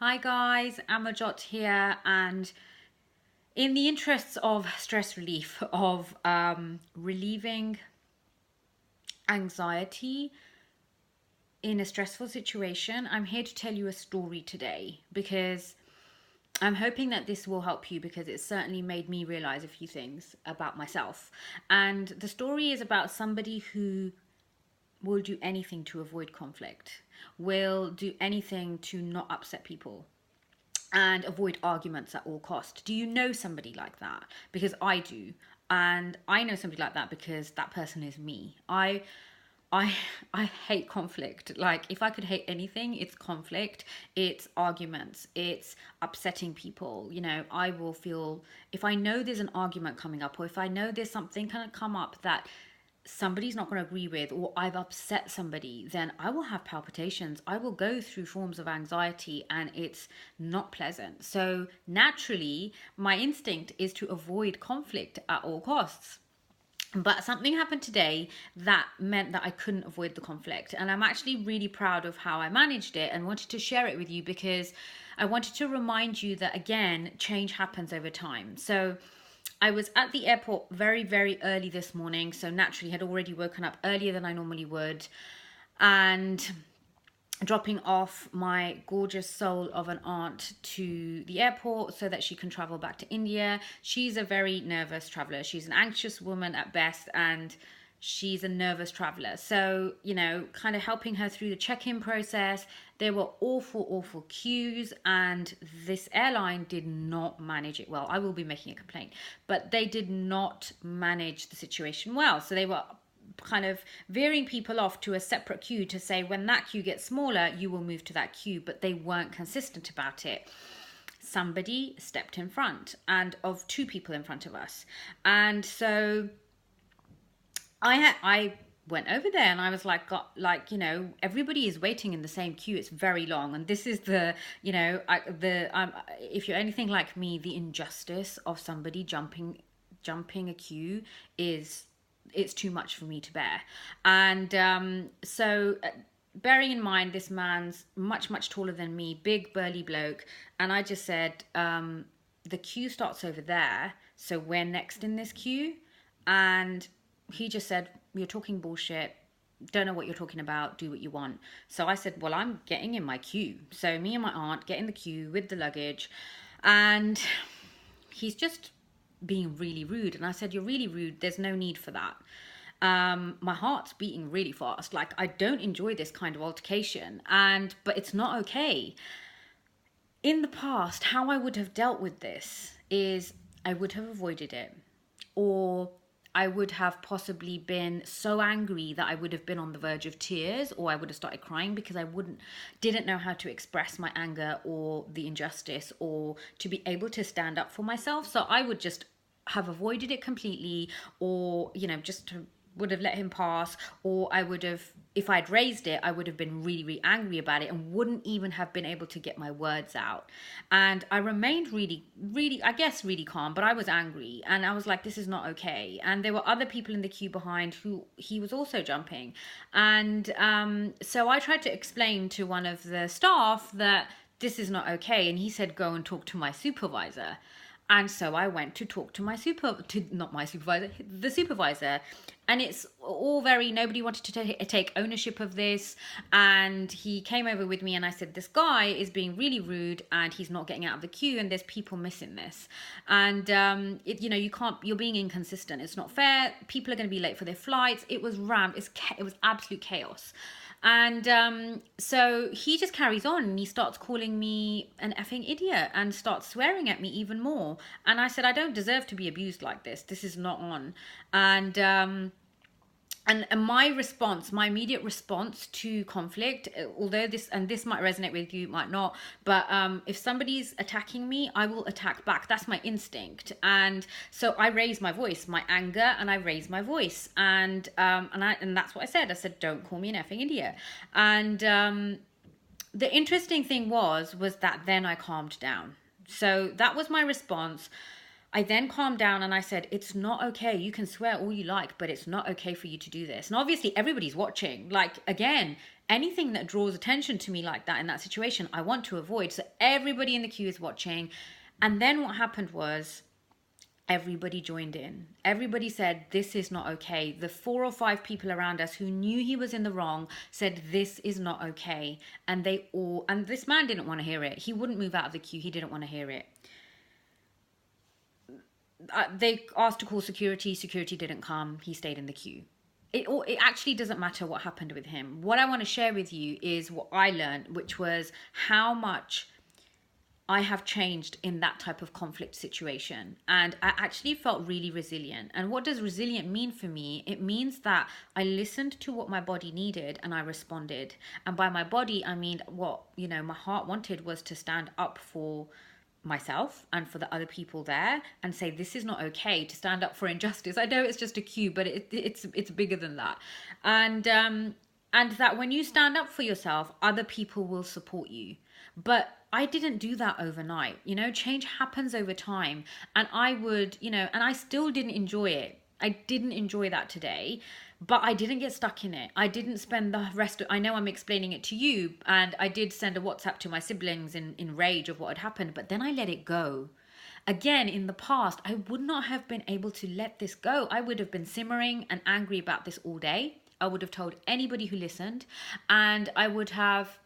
Hi guys, Amajot here, and in the interests of stress relief, of relieving anxiety in a stressful situation, I'm here to tell you a story today because I'm hoping that this will help you because it certainly made me realize a few things about myself. And the story is about somebody who will do anything to avoid conflict, will do anything to not upset people and avoid arguments at all cost. Do you know somebody like that? Because I do. And I know somebody like that because that person is me. I I hate conflict. Like if I could hate anything, it's conflict, it's arguments, it's upsetting people. I will feel if I know there's an argument coming up or if I know there's something gonna come up that somebody's not going to agree with or I've upset somebody, then I will have palpitations. I will go through forms of anxiety and it's not pleasant. So naturally, my instinct is to avoid conflict at all costs. But something happened today that meant that I couldn't avoid the conflict. And I'm actually really proud of how I managed it and wanted to share it with you because I wanted to remind you that, again, change happens over time. So I was at the airport very, very early this morning. So naturally, had already woken up earlier than I normally would. And dropping off my gorgeous soul of an aunt to the airport so that she can travel back to India. She's a very nervous traveler. She's an anxious woman at best, and she's a nervous traveler. So, kind of helping her through the check-in process. There were awful, awful queues, and this airline did not manage it well. I will be making a complaint, but they did not manage the situation well. So they were kind of veering people off to a separate queue to say when that queue gets smaller, you will move to that queue, but they weren't consistent about it. Somebody stepped in front and of two people in front of us. And so I went over there and I was like, everybody is waiting in the same queue. It's very long, and this is if you're anything like me, the injustice of somebody jumping a queue is it's too much for me to bear. And bearing in mind this man's much, much taller than me, big burly bloke, and I just said, the queue starts over there, so we're next in this queue. And he just said, you're talking bullshit, don't know what you're talking about, do what you want. So I said, well, I'm getting in my queue. So me and my aunt get in the queue with the luggage, and he's just being really rude. And I said, you're really rude, there's no need for that. My heart's beating really fast. Like, I don't enjoy this kind of altercation, but it's not okay. In the past, how I would have dealt with this is I would have avoided it, or I would have possibly been so angry that I would have been on the verge of tears, or I would have started crying because I didn't know how to express my anger or the injustice or to be able to stand up for myself. So I would just have avoided it completely, or would have let him pass, or I would have, if I'd raised it, I would have been really, really angry about it and wouldn't even have been able to get my words out. And I remained really, really, I guess, really calm, but I was angry and I was like, this is not okay. And there were other people in the queue behind who he was also jumping. And so I tried to explain to one of the staff that this is not okay. And he said, go and talk to my supervisor. And so I went to talk to the supervisor. And it's all very, nobody wanted to take ownership of this. And he came over with me and I said, this guy is being really rude and he's not getting out of the queue and there's people missing this. And, you're being inconsistent. It's not fair. People are going to be late for their flights. It was rammed. It was absolute chaos. And so he just carries on and he starts calling me an effing idiot and starts swearing at me even more. And I said, I don't deserve to be abused like this. This is not on. And my response, my immediate response to conflict, although this might resonate with you, might not, but if somebody's attacking me, I will attack back. That's my instinct. And so I raise my voice, my anger, and I raise my voice. And that's what I said. I said, don't call me an effing idiot. And the interesting thing was that then I calmed down. So that was my response. I then calmed down and I said, it's not okay. You can swear all you like, but it's not okay for you to do this. And obviously, everybody's watching. Like, again, anything that draws attention to me like that in that situation, I want to avoid. So everybody in the queue is watching. And then what happened was, everybody joined in. Everybody said, this is not okay. The 4 or 5 people around us who knew he was in the wrong said, this is not okay. And and this man didn't want to hear it. He wouldn't move out of the queue. He didn't want to hear it. They asked to call security. Security didn't come. He stayed in the queue. It actually doesn't matter what happened with him. What I want to share with you is what I learned, which was how much I have changed in that type of conflict situation. And I actually felt really resilient. And what does resilient mean for me? It means that I listened to what my body needed and I responded. And by my body, I mean what, my heart wanted was to stand up for myself and for the other people there and say, this is not okay, to stand up for injustice. I know it's just a queue, but it's bigger than that. And that when you stand up for yourself, other people will support you. But I didn't do that overnight. Change happens over time. And I would, and I still didn't enjoy it. I didn't enjoy that today, but I didn't get stuck in it. I didn't spend the rest of, I know I'm explaining it to you, and I did send a WhatsApp to my siblings in rage of what had happened, but then I let it go. Again, in the past, I would not have been able to let this go. I would have been simmering and angry about this all day. I would have told anybody who listened, and I would have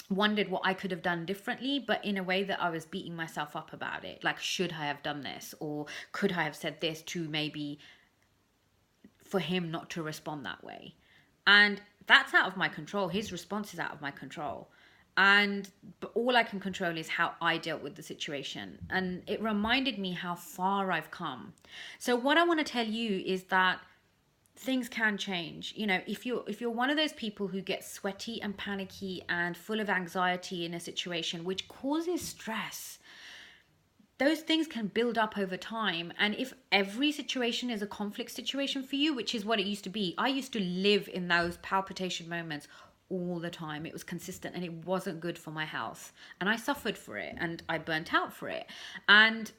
wondered what I could have done differently, but in a way that I was beating myself up about it. Like, should I have done this? Or could I have said this to maybe for him not to respond that way? And that's out of my control. His response is out of my control. But all I can control is how I dealt with the situation. And it reminded me how far I've come. So what I want to tell you is that things can change. If you're one of those people who gets sweaty and panicky and full of anxiety in a situation which causes stress, those things can build up over time. And if every situation is a conflict situation for you, which is what it used to be, I used to live in those palpitation moments all the time. It was consistent and it wasn't good for my health. And I suffered for it and I burnt out for it. And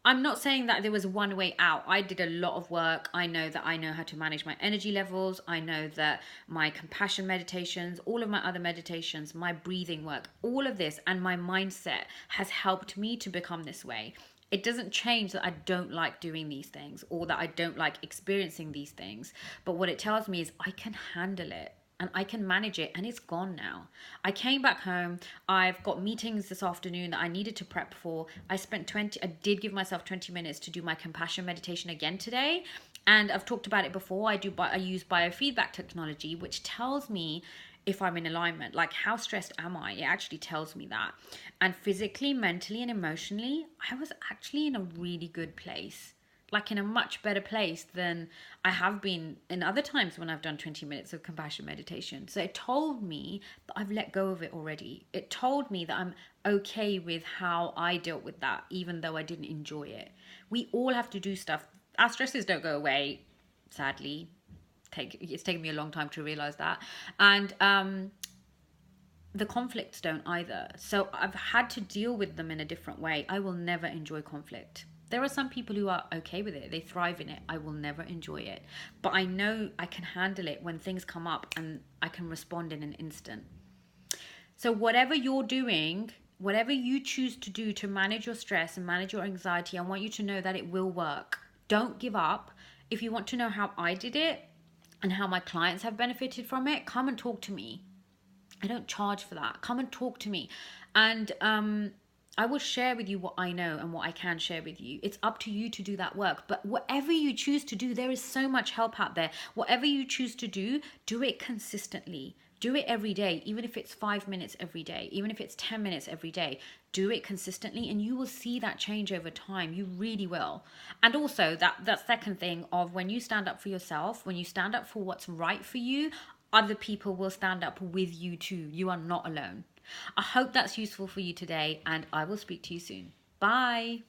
I'm not saying that there was one way out. I did a lot of work. I know that I know how to manage my energy levels. I know that my compassion meditations, all of my other meditations, my breathing work, all of this and my mindset has helped me to become this way. It doesn't change that I don't like doing these things or that I don't like experiencing these things. But what it tells me is I can handle it. And I can manage it, and it's gone now. I came back home. I've got meetings this afternoon that I needed to prep for. I did give myself 20 minutes to do my compassion meditation again today. And I've talked about it before. I use biofeedback technology, which tells me if I'm in alignment, like how stressed am I? It actually tells me that. And physically, mentally, and emotionally, I was actually in a really good place. Like in a much better place than I have been in other times when I've done 20 minutes of compassion meditation. So it told me that I've let go of it already. It told me that I'm okay with how I dealt with that, even though I didn't enjoy it. We all have to do stuff. Our stresses don't go away, sadly. It's taken me a long time to realize that. And the conflicts don't either. So I've had to deal with them in a different way. I will never enjoy conflict. There are some people who are okay with it. They thrive in it. I will never enjoy it. But I know I can handle it when things come up and I can respond in an instant. So whatever you're doing, whatever you choose to do to manage your stress and manage your anxiety, I want you to know that it will work. Don't give up. If you want to know how I did it and how my clients have benefited from it, come and talk to me. I don't charge for that. Come and talk to me. And I will share with you what I know and what I can share with you. It's up to you to do that work. But whatever you choose to do, there is so much help out there. Whatever you choose to do it consistently. Do it every day, even if it's 5 minutes every day, even if it's 10 minutes every day. Do it consistently and you will see that change over time. You really will. And also that second thing of when you stand up for yourself, when you stand up for what's right for you, other people will stand up with you too. You are not alone. I hope that's useful for you today, and I will speak to you soon. Bye.